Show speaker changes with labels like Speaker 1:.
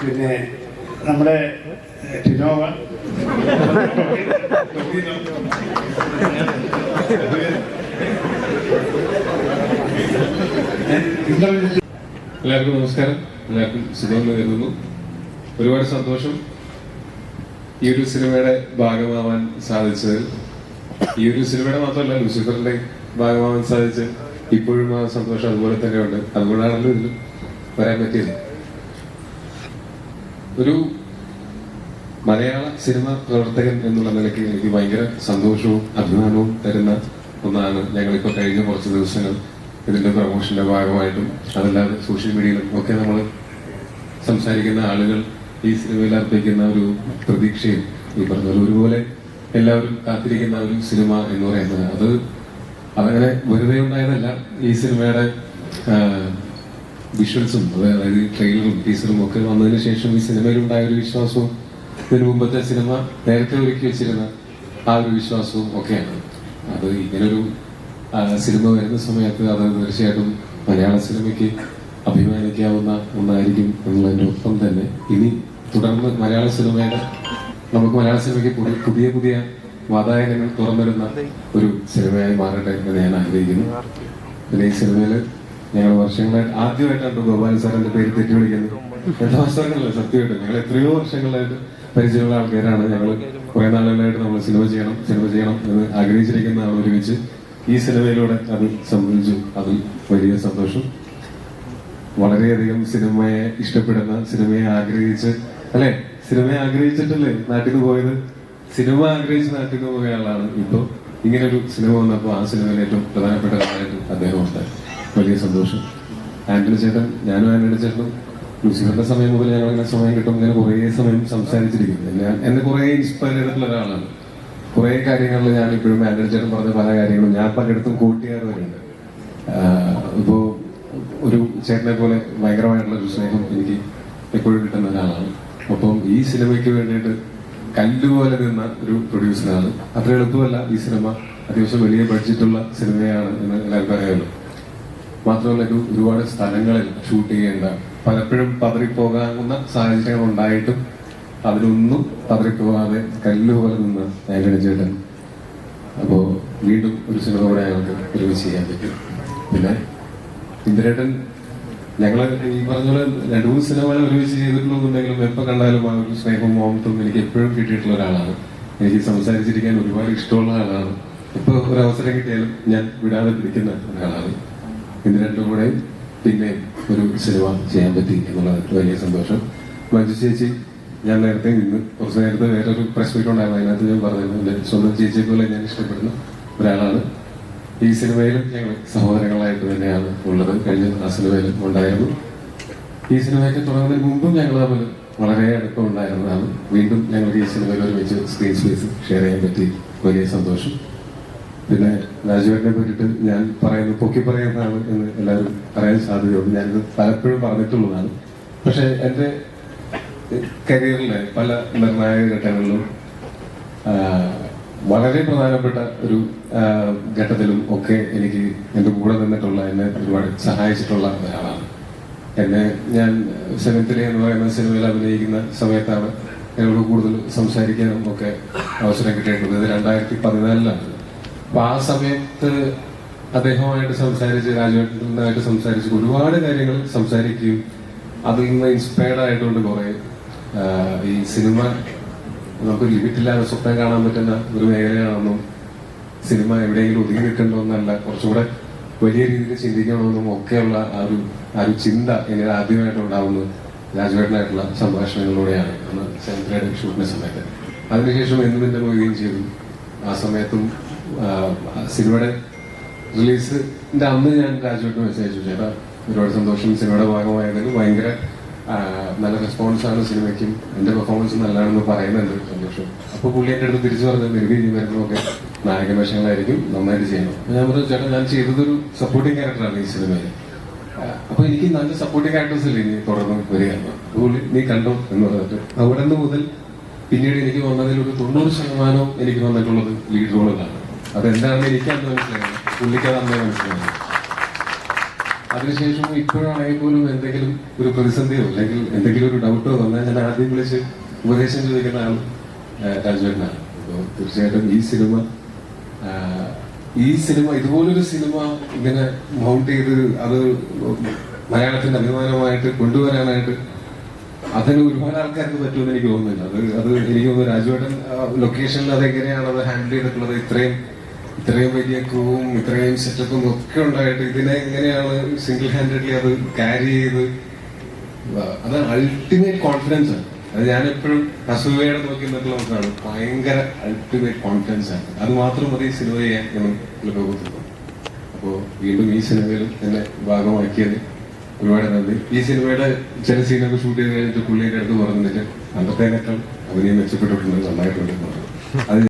Speaker 1: പിന്നെ നമ്മുടെ ടിനോവ,
Speaker 2: എല്ലാവർക്കും നമസ്കാരം. എല്ലാവർക്കും സുഖം നേരുന്നു. ഒരുപാട് സന്തോഷം ഈ ഒരു സിനിമയുടെ ഭാഗമാവാൻ സാധിച്ചതിൽ. ഈ ഒരു സിനിമയുടെ മാത്രമല്ല, ലൂസിഫറിന്റെ ഭാഗമാവാൻ സാധിച്ച് ഇപ്പോഴും ആ സന്തോഷം അതുപോലെ തന്നെ ഉണ്ട്. അതുകൊണ്ടാണല്ലോ ഇതിൽ വരാൻ പറ്റിയത്. ഒരു മലയാള സിനിമ പ്രവർത്തകൻ എന്നുള്ള നിലയ്ക്ക് എനിക്ക് ഭയങ്കര സന്തോഷവും അഭിമാനവും തരുന്ന ഒന്നാണ്. ഞങ്ങളിപ്പോൾ കഴിഞ്ഞ കുറച്ച് ദിവസങ്ങൾ ഇതിന്റെ പ്രൊമോഷന്റെ ഭാഗമായിട്ടും അതല്ലാതെ സോഷ്യൽ മീഡിയയിലും ഒക്കെ നമ്മൾ സംസാരിക്കുന്ന ആളുകൾ ഈ സിനിമയിൽ അർപ്പിക്കുന്ന ഒരു പ്രതീക്ഷയും ഈ പറഞ്ഞ ഒരുപോലെ എല്ലാവരും കാത്തിരിക്കുന്ന ഒരു സിനിമ എന്ന് പറയുന്നത് അതങ്ങനെ വെറുതെ ഉണ്ടായതല്ല. ഈ സിനിമയുടെ വിഷ്വൽസും അതായത് ട്രെയിലറും ടീസറും ഒക്കെ വന്നതിന് ശേഷം ഈ സിനിമയിലുണ്ടായ ഒരു വിശ്വാസവും ഇതിനു മുമ്പത്തെ സിനിമ നേരത്തെ ഒരുക്കി വെച്ചിരുന്ന ആ ഒരു വിശ്വാസവും ഒക്കെയാണ്. അത് ഇങ്ങനൊരു സിനിമ വരുന്ന സമയത്ത് അത് തീർച്ചയായിട്ടും മലയാള സിനിമയ്ക്ക് അഭിമാനിക്കാവുന്ന ഒന്നായിരിക്കും എന്നുള്ളതിൻ്റെ ഒപ്പം തന്നെ ഇനി തുടർന്ന് മലയാള സിനിമയ്ക്ക് പുതിയ പുതിയ വാതായനങ്ങൾ തുറന്നിടുന്ന ഒരു സിനിമയായി മാറട്ടെ എന്ന് ഞാൻ ആഗ്രഹിക്കുന്നു. പിന്നെ ഈ സിനിമയിൽ ഞങ്ങൾ വർഷങ്ങളായിട്ട് ആദ്യമായിട്ടാണ് ഗോപാലൻ സാറിന്റെ പേര് തെറ്റി വിളിക്കുന്നത്. എന്താ വർഷങ്ങളല്ല, സത്യമായിട്ട് ഞങ്ങൾ എത്രയോ വർഷങ്ങളായിട്ട് പരിചയമുള്ള ആൾക്കാരാണ്. ഞങ്ങൾ കുറെ നാളുകളായിട്ട് നമ്മൾ സിനിമ ചെയ്യണം എന്ന് ആഗ്രഹിച്ചിരിക്കുന്ന ആൾ ഒരുമിച്ച് ഈ സിനിമയിലൂടെ അത് സംബന്ധിച്ചു. അതിൽ വലിയ സന്തോഷം. വളരെയധികം സിനിമയെ ഇഷ്ടപ്പെടുന്ന, സിനിമയെ ആഗ്രഹിച്ചിട്ടല്ലേ നാട്ടിൽ നിന്ന് പോയത്. സിനിമ ആഗ്രഹിച്ച് നാട്ടിൽ നിന്ന് പോയ ആളാണ്. ഇപ്പൊ ഇങ്ങനൊരു സിനിമ വന്നപ്പോൾ ആ സിനിമയിൽ ഏറ്റവും പ്രധാനപ്പെട്ട ആളായിട്ട് അദ്ദേഹം ഉണ്ട്. വലിയ സന്തോഷം. ഞാനും ആന്റണി ചേട്ടനും ലൂസിഫറിന്റെ സമയം മുതൽ ഞങ്ങൾ ഇങ്ങനെ സമയം കിട്ടും ഇങ്ങനെ കുറേ സമയം സംസാരിച്ചിരിക്കുന്നു. എന്നെ കുറെ ഇൻസ്പയർ ചെയ്തിട്ടുള്ള ഒരാളാണ്. കുറെ കാര്യങ്ങളിൽ ഞാൻ ഇപ്പോഴും ആന്റണി ചേട്ടൻ പറഞ്ഞ പല കാര്യങ്ങളും ഞാൻ പലയിടത്തും കൂട്ടുകാരുണ്ട്. ഇപ്പോ ഒരു ചേട്ടനെ പോലെ ഭയങ്കരമായിട്ടുള്ള ഒരു സ്നേഹം എനിക്ക് എപ്പോഴും കിട്ടുന്ന ഒരാളാണ്. അപ്പം ഈ സിനിമയ്ക്ക് വേണ്ടിയിട്ട് കല്ലുപോലെ നിന്ന ഒരു പ്രൊഡ്യൂസറാണ്. അത്ര എളുപ്പമല്ല. ഈ സിനിമ അത്യാവശ്യം വലിയ ബഡ്ജറ്റുള്ള സിനിമയാണ് എന്ന് എല്ലാവർക്കും അറിയാമല്ലോ. മാത്രമല്ല ഒരുപാട് സ്ഥലങ്ങളിൽ ഷൂട്ട് ചെയ്യേണ്ട, പലപ്പോഴും പതറിപ്പോകാവുന്ന സാഹചര്യങ്ങൾ ഉണ്ടായിട്ടും അതിലൊന്നും പതറിപ്പോകാതെ കല്ലുപോലെ നിന്ന് ആന്റണി ചേട്ടൻ. അപ്പോ വീണ്ടും ഒരു സിനിമ കൂടെ ഞങ്ങൾക്ക് ഒരുമിച്ച് ചെയ്യാൻ പറ്റും. പിന്നെ ഇന്ദ്രേട്ടൻ ഞങ്ങള് ഈ പറഞ്ഞ പോലെ 2-3 സിനിമകൾ ഒരുമിച്ച് ചെയ്തിട്ടുണ്ടെങ്കിലും എപ്പോൾ കണ്ടാലും ആ ഒരു സ്നേഹവും മോമത്തും എനിക്ക് എപ്പോഴും കിട്ടിയിട്ടുള്ള ഒരാളാണ്. എനിക്ക് സംസാരിച്ചിരിക്കാൻ ഒരുപാട് ഇഷ്ടമുള്ള ആളാണ്. ഇപ്പൊ ഒരു അവസരം കിട്ടിയാലും ഞാൻ വിടാതെ പിടിക്കുന്ന ഒരാളാണ്. ഇന്ദ്രേട്ടൻ്റെ കൂടെ പിന്നെ ഒരു സിനിമ ചെയ്യാൻ പറ്റി എന്നുള്ളത് വലിയ സന്തോഷം. മഞ്ജു ചേച്ചി, ഞാൻ കുറച്ച് നേരത്തെ വേറൊരു പ്രസ് മീറ്റ് ഉണ്ടായിരുന്നു. അതിനകത്ത് ഞാൻ പറഞ്ഞിരുന്നു എൻ്റെ സ്വന്തം ചേച്ചിയെ പോലെ ഞാൻ ഇഷ്ടപ്പെടുന്ന ഒരാളാണ്. ഈ സിനിമയിലും ഞങ്ങൾ സഹോദരങ്ങളായിട്ട് തന്നെയാണ് ഉള്ളത്. കഴിഞ്ഞ ആ സിനിമയിലും ഉണ്ടായിരുന്നു. ഈ സിനിമയൊക്കെ തുടങ്ങുന്നതിന് മുമ്പും ഞങ്ങൾ തമ്മിൽ വളരെ അടുപ്പം ഉണ്ടായിരുന്നതാണ്. വീണ്ടും ഞങ്ങൾക്ക് ഈ സിനിമയിൽ ഒരുമിച്ച് സ്ക്രീൻ സ്പേസ് ഷെയർ ചെയ്യാൻ പറ്റി. വലിയ സന്തോഷം. പിന്നെ രാജുവേട്ടനെ പറ്റിയിട്ട് ഞാൻ പൊക്കി പറയുന്നതാണ് എന്ന് എല്ലാവരും പറയാൻ സാധ്യതയുണ്ട്. ഞാനിത് പലപ്പോഴും പറഞ്ഞിട്ടുള്ളതാണ്. പക്ഷെ എൻ്റെ കരിയറിലെ പല നിർണായക ഘട്ടങ്ങളിലും വളരെ പ്രധാനപ്പെട്ട ഒരു ഘട്ടത്തിലും ഒക്കെ എനിക്ക് എൻ്റെ കൂടെ നിന്നിട്ടുള്ള, എന്നെ ഒരുപാട് സഹായിച്ചിട്ടുള്ള ഒരാളാണ്. ഞാൻ സെവൻത്തിലെ എന്ന് പറയുന്ന സിനിമയിൽ അഭിനയിക്കുന്ന സമയത്താണ് എന്നോട് കൂടുതൽ സംസാരിക്കാനും ഒക്കെ അവസരം കിട്ടിയിട്ടുള്ളത്. 2014 അപ്പൊ ആ സമയത്ത് അദ്ദേഹവുമായിട്ട് രാജുവേട്ടനായിട്ട് സംസാരിച്ച് ഒരുപാട് കാര്യങ്ങൾ സംസാരിക്കുകയും അതിൽ നിന്ന് ഇൻസ്പയർഡ് ആയിട്ടുണ്ട്. കുറെ ഈ സിനിമ നമുക്ക് ലിമിറ്റില്ലാതെ സ്വപ്നം കാണാൻ പറ്റുന്ന ഒരു മേഖലയാണെന്നും സിനിമ എവിടെയെങ്കിലും ഒതുങ്ങി നിൽക്കണമെന്നല്ല, കുറച്ചുകൂടെ വലിയ രീതിയിൽ ചിന്തിക്കണമെന്നും ഒക്കെയുള്ള ആ ഒരു ചിന്ത എനിക്ക് ആദ്യമായിട്ട് ഉണ്ടാവുന്നത് രാജുവേട്ടനായിട്ടുള്ള സംഭാഷണങ്ങളിലൂടെയാണ്. അന്ന് സെൻട്രയുടെ ഷൂട്ടിന്റെ സമയത്ത്. അതിനുശേഷം എന്നും എന്നെ പോവുകയും ചെയ്തു. ആ സമയത്തും സിനിമയുടെ റിലീസിന്റെ അന്ന് ഞാൻ രാജുവേട്ടന് മെസ്സേജ് അയച്ചു, ചേട്ടാ ഒരുപാട് സന്തോഷം, സിനിമയുടെ ഭാഗമായതിന് ഭയങ്കര നല്ല റെസ്പോൺസാണ് സിനിമയ്ക്കും, എന്റെ പെർഫോമൻസ് നല്ലതാണെന്ന് പറയുന്നുണ്ട്, സന്തോഷം. അപ്പൊ പുള്ളി എന്റെ അടുത്ത് തിരിച്ചു പറഞ്ഞത് നിനക്ക് ഇനി വരുന്നതൊക്കെ നായക വേഷങ്ങളായിരിക്കും, നന്നായിട്ട് ചെയ്യണം. ഞാൻ പറഞ്ഞു, ചേട്ടാ ഞാൻ ചെയ്തതൊരു സപ്പോർട്ടിങ് ക്യാരക്ടറാണ് ഈ സിനിമയിൽ. അപ്പൊ എനിക്ക് നല്ല സപ്പോർട്ടിങ് ക്യാരക്ടേഴ്സ് ഇല്ലേ ഇനി തുടർന്ന് വരികയാണ്, അതുകൊണ്ട് നീ കണ്ടോ എന്ന് പറഞ്ഞിട്ട് അവിടെ നിന്ന് മുതൽ പിന്നീട് എനിക്ക് വന്നതിൽ ഒരു 90% എനിക്ക് വന്നിട്ടുള്ളത് ലീഡ് റോളുകളാണ്. അതെന്താണെന്ന് എനിക്ക് അന്ന് മനസ്സിലായത്, പുള്ളിക്ക് അത് അന്നേ മനസ്സിലായത്. അതിനുശേഷം ഇപ്പോഴാണെങ്കിൽ പോലും എന്തെങ്കിലും ഒരു പ്രതിസന്ധിയോ അല്ലെങ്കിൽ എന്തെങ്കിലും ഒരു ഡൗട്ടോ വന്നാൽ ഞാൻ ആദ്യം വിളിച്ച് ഉപദേശം ചോദിക്കുന്ന ആൾ രാജുവേട്ടനാണ്. അപ്പോൾ തീർച്ചയായിട്ടും ഈ സിനിമ ഇതുപോലൊരു സിനിമ ഇങ്ങനെ മൗണ്ട് ചെയ്ത് അത് മലയാളത്തിന്റെ അഭിമാനമായിട്ട് കൊണ്ടുവരാനായിട്ട് അതിന് ഒരുപാട് ആൾക്കാർക്ക് പറ്റുമെന്ന് എനിക്ക് തോന്നുന്നില്ല. അത് എനിക്ക് തോന്നുന്നു രാജുവേട്ടൻ ലൊക്കേഷനിൽ അതെങ്ങനെയാണ് അത് ഹാൻഡിൽ ചെയ്തിട്ടുള്ളത്. ഇത്രയും വലിയ ക്രൂവും ഇത്രയും സെറ്റപ്പും ഒക്കെ ഉണ്ടായിട്ട് ഇതിനെ എങ്ങനെയാണ് സിംഗിൾ ഹാൻഡഡ്ലി അത് ക്യാരി ചെയ്ത്, അത് അൾട്ടിമേറ്റ് കോൺഫിഡൻസ് ആണ്. അത് ഞാൻ എപ്പോഴും അസൂയയുടെ നോക്കി നിന്നിട്ടുള്ള നോക്കാണ്. ഭയങ്കര അൾട്ടിമേറ്റ് കോൺഫിഡൻസ് ആണ്. അത് മാത്രം മതി സിനിമ ചെയ്യാൻ എന്ന് തോന്നുന്നു. അപ്പോൾ വീണ്ടും ഈ സിനിമയിലും എന്നെ ഭാഗമാക്കിയത് ഒരുപാട് നന്ദി. ഈ സിനിമയുടെ ചില സീനൊക്കെ ഷൂട്ട് ചെയ്ത് കഴിഞ്ഞിട്ട് പുള്ളിയുടെ അടുത്ത് പറഞ്ഞിട്ട് അന്നത്തേനേക്കാൾ അവനെയും മെച്ചപ്പെട്ടിട്ടുണ്ട്, നന്നായിട്ടുണ്ട്. അത്